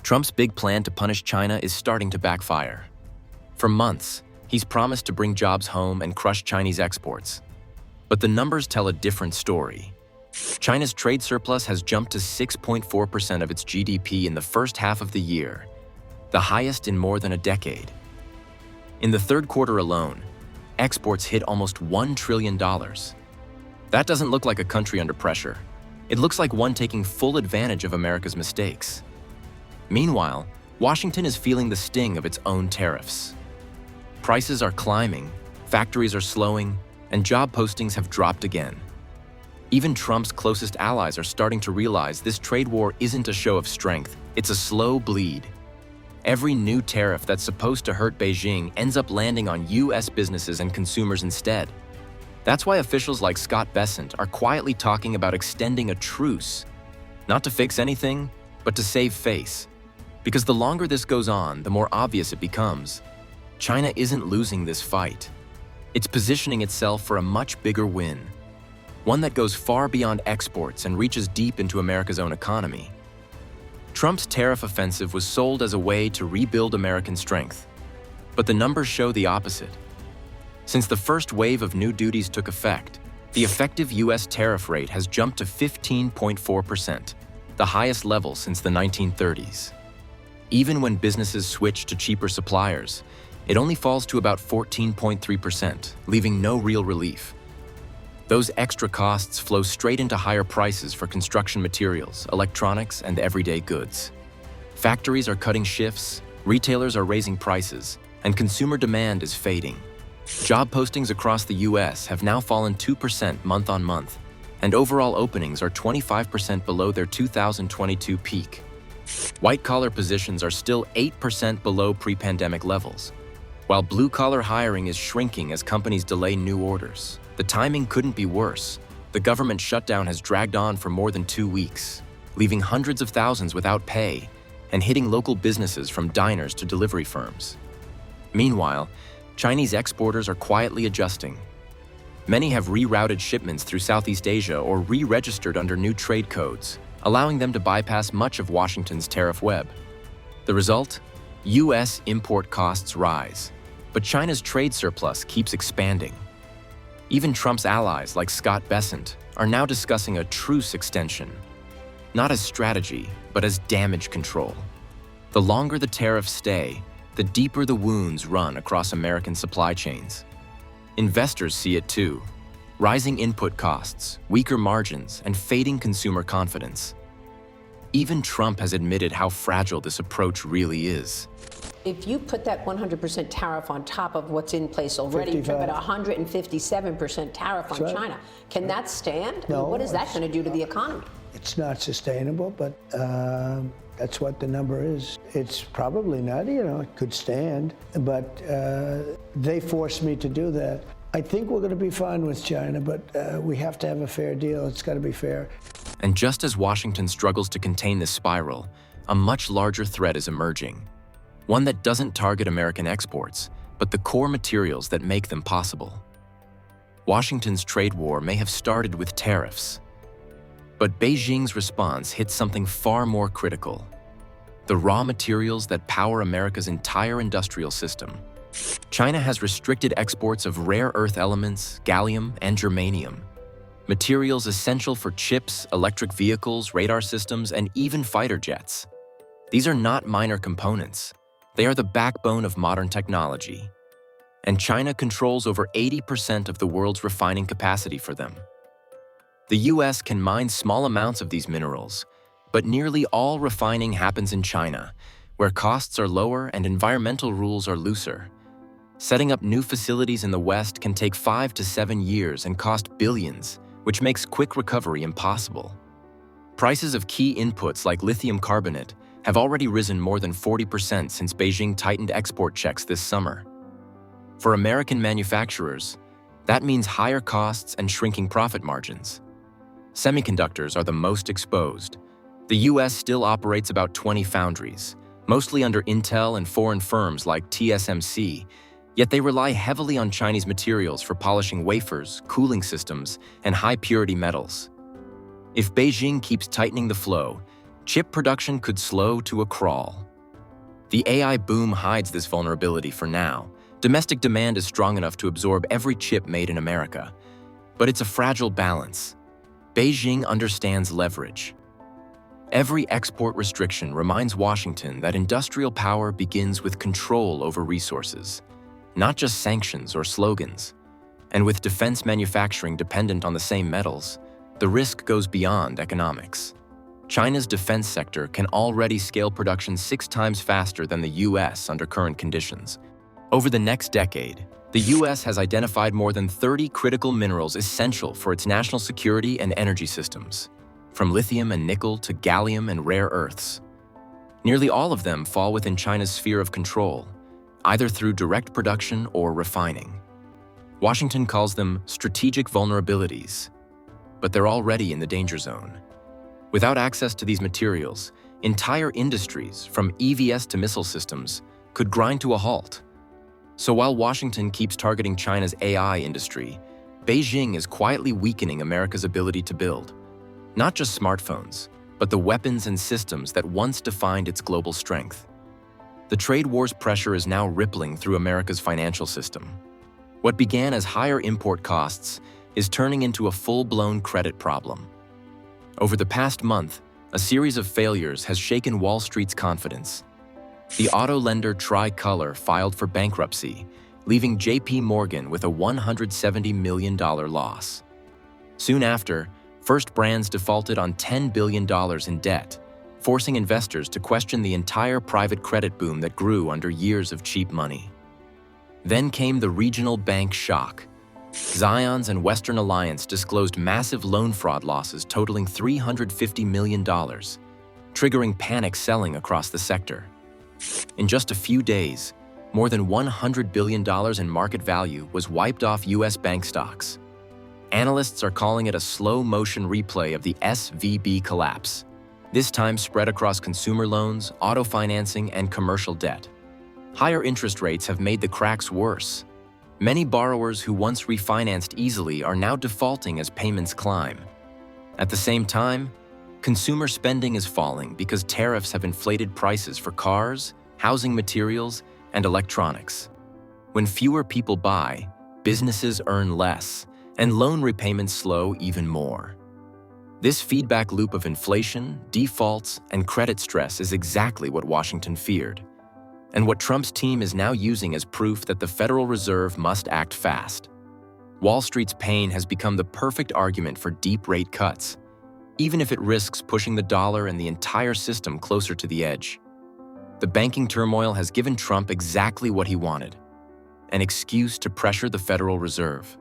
Trump's big plan to punish China is starting to backfire. For months, he's promised to bring jobs home and crush Chinese exports. But the numbers tell a different story. China's trade surplus has jumped to 6.4% of its GDP in the first half of the year, the highest in more than a decade. In the third quarter alone, exports hit almost $1 trillion. That doesn't look like a country under pressure. It looks like one taking full advantage of America's mistakes. Meanwhile, Washington is feeling the sting of its own tariffs. Prices are climbing, factories are slowing, and job postings have dropped again. Even Trump's closest allies are starting to realize this trade war isn't a show of strength, it's a slow bleed. Every new tariff that's supposed to hurt Beijing ends up landing on US businesses and consumers instead. That's why officials like Scott Bessent are quietly talking about extending a truce, not to fix anything, but to save face. Because the longer this goes on, the more obvious it becomes. China isn't losing this fight. It's positioning itself for a much bigger win, one that goes far beyond exports and reaches deep into America's own economy. Trump's tariff offensive was sold as a way to rebuild American strength, but the numbers show the opposite. Since the first wave of new duties took effect, the effective US tariff rate has jumped to 15.4%, the highest level since the 1930s. Even when businesses switch to cheaper suppliers, it only falls to about 14.3%, leaving no real relief. Those extra costs flow straight into higher prices for construction materials, electronics, and everyday goods. Factories are cutting shifts, retailers are raising prices, and consumer demand is fading. Job postings across the US have now fallen 2% month on month, and overall openings are 25% below their 2022 peak. White-collar positions are still 8% below pre-pandemic levels, while blue-collar hiring is shrinking as companies delay new orders. The timing couldn't be worse. The government shutdown has dragged on for more than 2 weeks, leaving hundreds of thousands without pay and hitting local businesses from diners to delivery firms. Meanwhile, Chinese exporters are quietly adjusting. Many have rerouted shipments through Southeast Asia or re-registered under new trade codes, allowing them to bypass much of Washington's tariff web. The result? US import costs rise, but China's trade surplus keeps expanding. Even Trump's allies, like Scott Bessent, are now discussing a truce extension, not as strategy, but as damage control. The longer the tariffs stay, the deeper the wounds run across American supply chains. Investors see it too. Rising input costs, weaker margins, and fading consumer confidence. Even Trump has admitted how fragile this approach really is. If you put that 100% tariff on top of what's in place already, you've got a 157% tariff on China. Can that stand? No. What is that going to do to the economy? It's not sustainable, but that's what the number is. It's probably not, it could stand, but they forced me to do that. I think we're going to be fine with China, but we have to have a fair deal. It's got to be fair. And just as Washington struggles to contain this spiral, a much larger threat is emerging. One that doesn't target American exports, but the core materials that make them possible. Washington's trade war may have started with tariffs, but Beijing's response hits something far more critical: the raw materials that power America's entire industrial system. China has restricted exports of rare earth elements, gallium, and germanium, materials essential for chips, electric vehicles, radar systems, and even fighter jets. These are not minor components. They are the backbone of modern technology. And China controls over 80% of the world's refining capacity for them. The US can mine small amounts of these minerals, but nearly all refining happens in China, where costs are lower and environmental rules are looser. Setting up new facilities in the West can take 5 to 7 years and cost billions, which makes quick recovery impossible. Prices of key inputs like lithium carbonate have already risen more than 40% since Beijing tightened export checks this summer. For American manufacturers, that means higher costs and shrinking profit margins. Semiconductors are the most exposed. The US still operates about 20 foundries, mostly under Intel and foreign firms like TSMC, yet they rely heavily on Chinese materials for polishing wafers, cooling systems, and high-purity metals. If Beijing keeps tightening the flow, chip production could slow to a crawl. The AI boom hides this vulnerability for now. Domestic demand is strong enough to absorb every chip made in America. But it's a fragile balance. Beijing understands leverage. Every export restriction reminds Washington that industrial power begins with control over resources, not just sanctions or slogans. And with defense manufacturing dependent on the same metals, the risk goes beyond economics. China's defense sector can already scale production 6 times faster than the US under current conditions. Over the next decade, the US has identified more than 30 critical minerals essential for its national security and energy systems, from lithium and nickel to gallium and rare earths. Nearly all of them fall within China's sphere of control, either through direct production or refining. Washington calls them strategic vulnerabilities, but they're already in the danger zone. Without access to these materials, entire industries, from EVs to missile systems, could grind to a halt. So while Washington keeps targeting China's AI industry, Beijing is quietly weakening America's ability to build, not just smartphones, but the weapons and systems that once defined its global strength. The trade war's pressure is now rippling through America's financial system. What began as higher import costs is turning into a full-blown credit problem. Over the past month, a series of failures has shaken Wall Street's confidence. The auto lender Tricolor filed for bankruptcy, leaving JP Morgan with a $170 million loss. Soon after, First Brands defaulted on $10 billion in debt, forcing investors to question the entire private credit boom that grew under years of cheap money. Then came the regional bank shock. Zions and Western Alliance disclosed massive loan fraud losses totaling $350 million, triggering panic selling across the sector. In just a few days, more than $100 billion in market value was wiped off U.S. bank stocks. Analysts are calling it a slow-motion replay of the SVB collapse, this time spread across consumer loans, auto financing, and commercial debt. Higher interest rates have made the cracks worse. Many borrowers who once refinanced easily are now defaulting as payments climb. At the same time, consumer spending is falling because tariffs have inflated prices for cars, housing materials, and electronics. When fewer people buy, businesses earn less, and loan repayments slow even more. This feedback loop of inflation, defaults, and credit stress is exactly what Washington feared, and what Trump's team is now using as proof that the Federal Reserve must act fast. Wall Street's pain has become the perfect argument for deep rate cuts, even if it risks pushing the dollar and the entire system closer to the edge. The banking turmoil has given Trump exactly what he wanted: an excuse to pressure the Federal Reserve.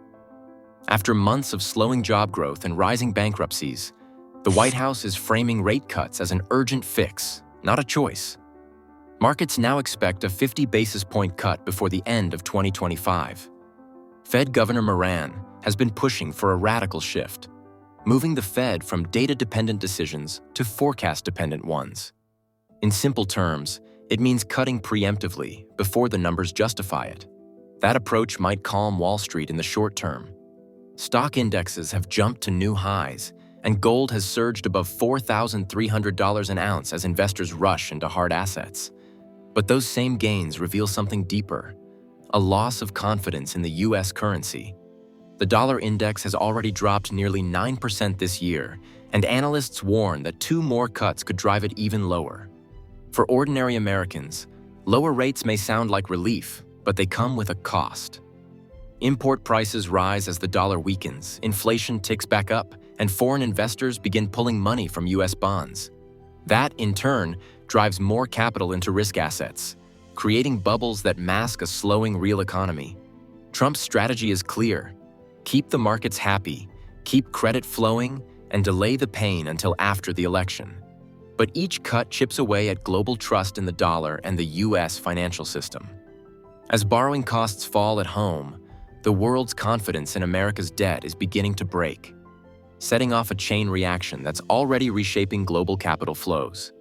After months of slowing job growth and rising bankruptcies, the White House is framing rate cuts as an urgent fix, not a choice. Markets now expect a 50 basis point cut before the end of 2025. Fed Governor Moran has been pushing for a radical shift, moving the Fed from data-dependent decisions to forecast-dependent ones. In simple terms, it means cutting preemptively before the numbers justify it. That approach might calm Wall Street in the short term. Stock indexes have jumped to new highs, and gold has surged above $4,300 an ounce as investors rush into hard assets. But those same gains reveal something deeper: a loss of confidence in the U.S. currency. The dollar index has already dropped nearly 9% this year, and analysts warn that 2 more cuts could drive it even lower. For ordinary Americans, lower rates may sound like relief, but they come with a cost. Import prices rise as the dollar weakens, inflation ticks back up, and foreign investors begin pulling money from U.S. bonds. That, in turn, drives more capital into risk assets, creating bubbles that mask a slowing real economy. Trump's strategy is clear: keep the markets happy, keep credit flowing, and delay the pain until after the election. But each cut chips away at global trust in the dollar and the U.S. financial system. As borrowing costs fall at home, the world's confidence in America's debt is beginning to break, setting off a chain reaction that's already reshaping global capital flows.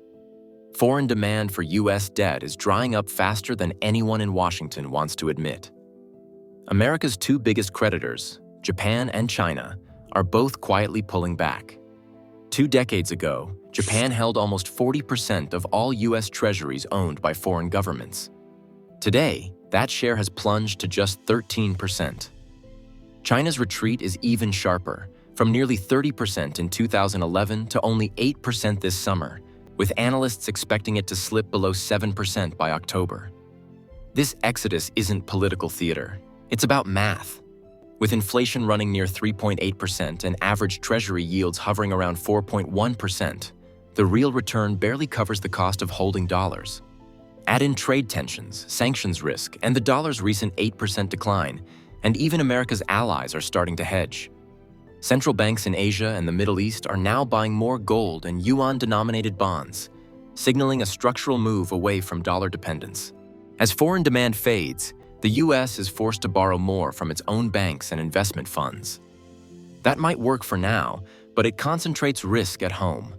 Foreign demand for U.S. debt is drying up faster than anyone in Washington wants to admit. America's 2 biggest creditors, Japan and China, are both quietly pulling back. 2 decades ago, Japan held almost 40% of all US treasuries owned by foreign governments. Today, that share has plunged to just 13%. China's retreat is even sharper, from nearly 30% in 2011 to only 8% this summer, with analysts expecting it to slip below 7% by October. This exodus isn't political theater. It's about math. With inflation running near 3.8% and average treasury yields hovering around 4.1%, the real return barely covers the cost of holding dollars. Add in trade tensions, sanctions risk, and the dollar's recent 8% decline, and even America's allies are starting to hedge. Central banks in Asia and the Middle East are now buying more gold and yuan-denominated bonds, signaling a structural move away from dollar dependence. As foreign demand fades, the US is forced to borrow more from its own banks and investment funds. That might work for now, but it concentrates risk at home.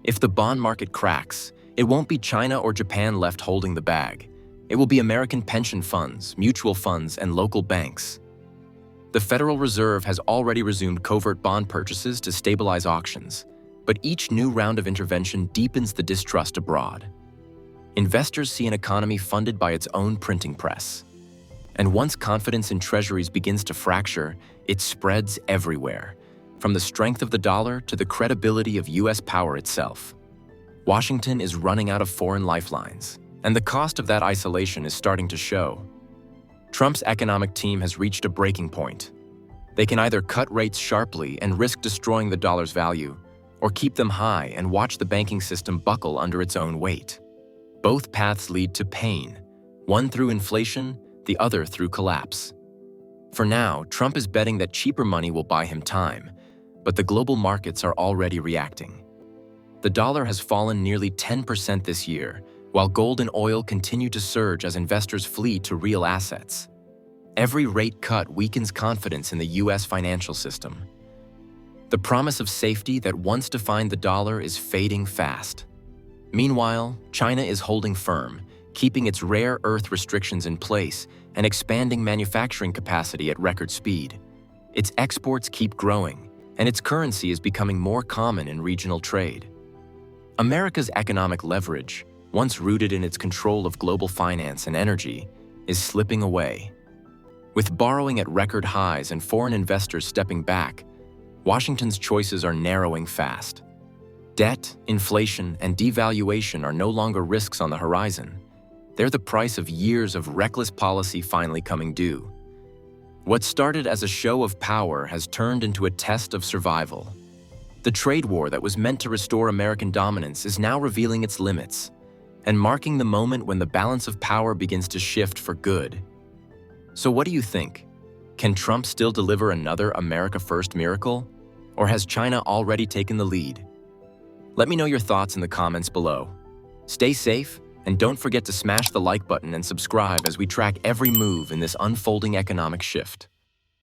If the bond market cracks, it won't be China or Japan left holding the bag. It will be American pension funds, mutual funds, and local banks. The Federal Reserve has already resumed covert bond purchases to stabilize auctions, but each new round of intervention deepens the distrust abroad. Investors see an economy funded by its own printing press. And once confidence in treasuries begins to fracture, it spreads everywhere, from the strength of the dollar to the credibility of US power itself. Washington is running out of foreign lifelines, and the cost of that isolation is starting to show. Trump's economic team has reached a breaking point. They can either cut rates sharply and risk destroying the dollar's value, or keep them high and watch the banking system buckle under its own weight. Both paths lead to pain, one through inflation, the other through collapse. For now, Trump is betting that cheaper money will buy him time, but the global markets are already reacting. The dollar has fallen nearly 10% this year, while gold and oil continue to surge as investors flee to real assets. Every rate cut weakens confidence in the US financial system. The promise of safety that once defined the dollar is fading fast. Meanwhile, China is holding firm, keeping its rare earth restrictions in place and expanding manufacturing capacity at record speed. Its exports keep growing, and its currency is becoming more common in regional trade. America's economic leverage, once rooted in its control of global finance and energy, is slipping away. With borrowing at record highs and foreign investors stepping back, Washington's choices are narrowing fast. Debt, inflation, and devaluation are no longer risks on the horizon. They're the price of years of reckless policy finally coming due. What started as a show of power has turned into a test of survival. The trade war that was meant to restore American dominance is now revealing its limits and marking the moment when the balance of power begins to shift for good. So what do you think? Can Trump still deliver another America First miracle? Or has China already taken the lead? Let me know your thoughts in the comments below. Stay safe, and don't forget to smash the like button and subscribe as we track every move in this unfolding economic shift.